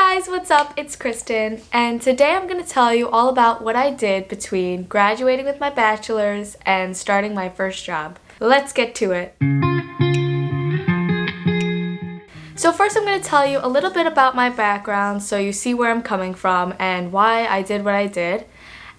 guys, what's up? It's Kristen, and today I'm going to tell you all about what I did between graduating with my bachelor's and starting my first job. Let's get to it. So first I'm going to tell you a little bit about my background so you see where I'm coming from and why I did what I did.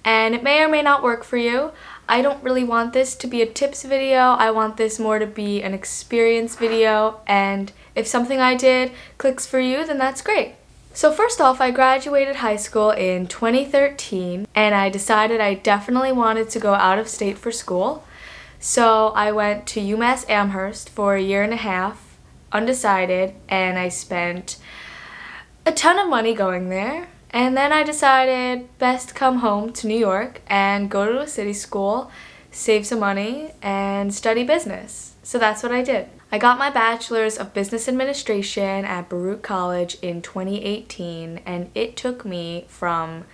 And it may or may not work for you. I don't really want this to be a tips video. I want this more to be an experience video, and if something I did clicks for you, then that's great. So first off, I graduated high school in 2013, and I decided I definitely wanted to go out of state for school. So I went to UMass Amherst for a year and a half, undecided, and I spent a ton of money going there. And then I decided best come home to New York and go to a city school, save some money, and study business. So that's what I did. I got my bachelor's of business administration at Baruch College in 2018, and it took me from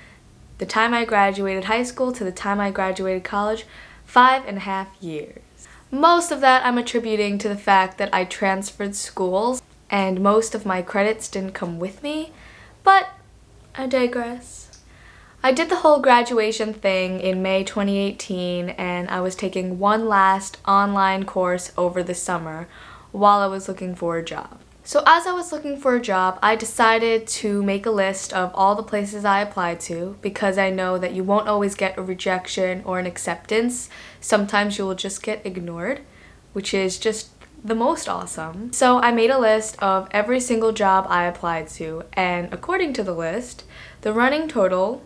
the time I graduated high school to the time I graduated college, 5.5 years. Most of that I'm attributing to the fact that I transferred schools and most of my credits didn't come with me, but I digress. I did the whole graduation thing in May 2018, and I was taking one last online course over the summer while I was looking for a job. So as I was looking for a job, I decided to make a list of all the places I applied to, because I know that you won't always get a rejection or an acceptance. Sometimes you will just get ignored, which is just the most awesome. So I made a list of every single job I applied to, and according to the list, the running total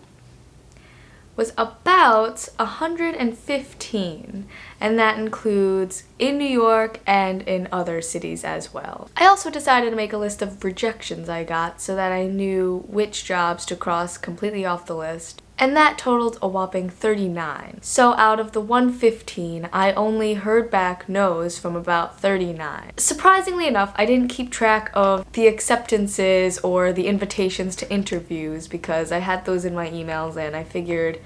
was about 115, and that includes in New York and in other cities as well. I also decided to make a list of rejections I got so that I knew which jobs to cross completely off the list, and that totaled a whopping 39. So out of the 115, I only heard back no's from about 39. Surprisingly enough, I didn't keep track of the acceptances or the invitations to interviews because I had those in my emails and I figured,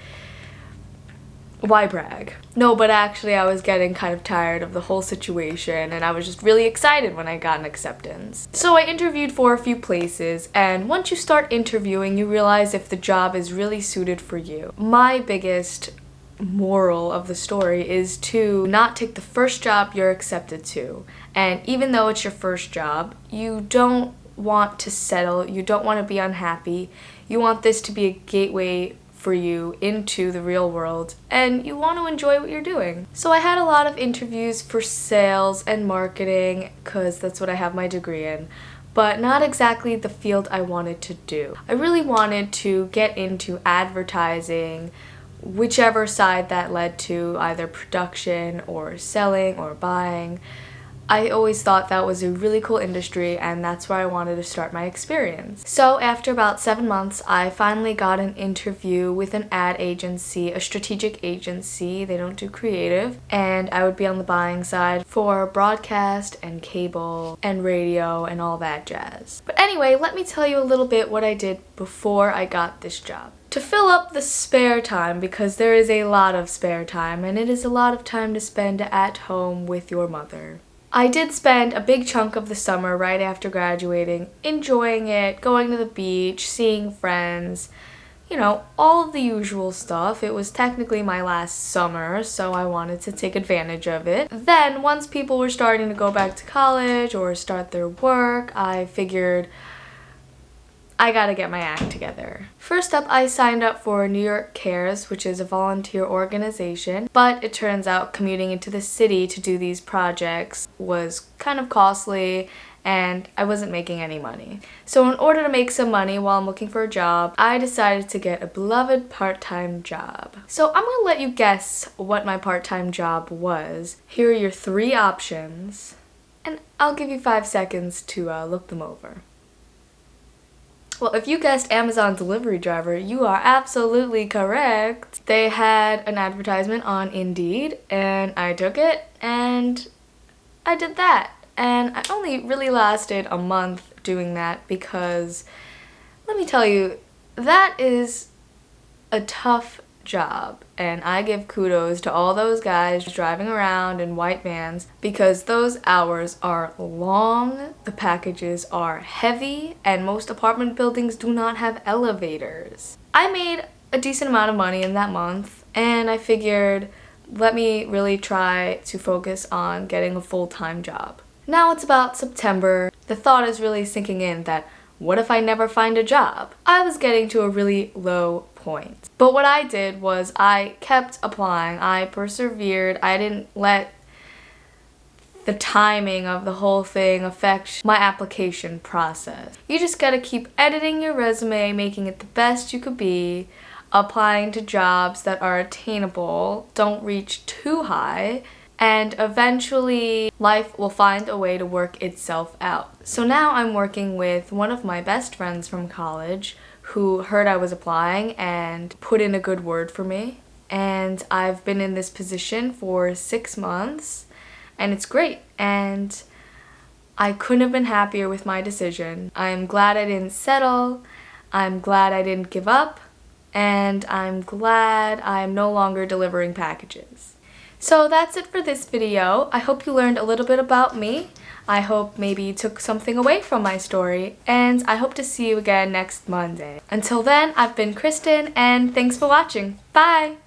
why brag? No, but actually I was getting kind of tired of the whole situation, and I was just really excited when I got an acceptance. So I interviewed for a few places, and once you start interviewing, you realize if the job is really suited for you. My biggest moral of the story is to not take the first job you're accepted to. And even though it's your first job, you don't want to settle, you don't want to be unhappy. You want this to be a gateway for you into the real world, and you want to enjoy what you're doing. So I had a lot of interviews for sales and marketing because that's what I have my degree in, but not exactly the field I wanted to do. I really wanted to get into advertising, whichever side that led to, either production or selling or buying. I always thought that was a really cool industry, and that's where I wanted to start my experience. So after about 7 months, I finally got an interview with an ad agency, a strategic agency. They don't do creative, and I would be on the buying side for broadcast and cable and radio and all that jazz. But anyway, let me tell you a little bit what I did before I got this job. To fill up the spare time, because there is a lot of spare time, and it is a lot of time to spend at home with your mother. I did spend a big chunk of the summer right after graduating enjoying it, going to the beach, seeing friends, all of the usual stuff. It was technically my last summer, so I wanted to take advantage of it. Then, once people were starting to go back to college or start their work, I figured I gotta get my act together. First up, I signed up for New York Cares, which is a volunteer organization, but it turns out commuting into the city to do these projects was kind of costly, and I wasn't making any money. So in order to make some money while I'm looking for a job, I decided to get a beloved part-time job. So I'm gonna let you guess what my part-time job was. Here are your 3 options, and I'll give you 5 seconds to look them over. Well, if you guessed Amazon delivery driver, you are absolutely correct. They had an advertisement on Indeed, and I took it, and I did that. And I only really lasted a month doing that because, let me tell you, that is a tough job. And I give kudos to all those guys driving around in white vans because those hours are long, the packages are heavy, and most apartment buildings do not have elevators. I made a decent amount of money in that month, and I figured, let me really try to focus on getting a full-time job. Now it's about September. The thought is really sinking in that what if I never find a job? I was getting to a really low point. But what I did was I kept applying. I persevered. I didn't let the timing of the whole thing affect my application process. You just gotta keep editing your resume, making it the best you could be, applying to jobs that are attainable, don't reach too high, and eventually life will find a way to work itself out. So now I'm working with one of my best friends from college who heard I was applying and put in a good word for me. And I've been in this position for 6 months, and it's great. And I couldn't have been happier with my decision. I'm glad I didn't settle. I'm glad I didn't give up. And I'm glad I'm no longer delivering packages. So that's it for this video. I hope you learned a little bit about me. I hope maybe you took something away from my story, and I hope to see you again next Monday. Until then, I've been Kristen, and thanks for watching. Bye!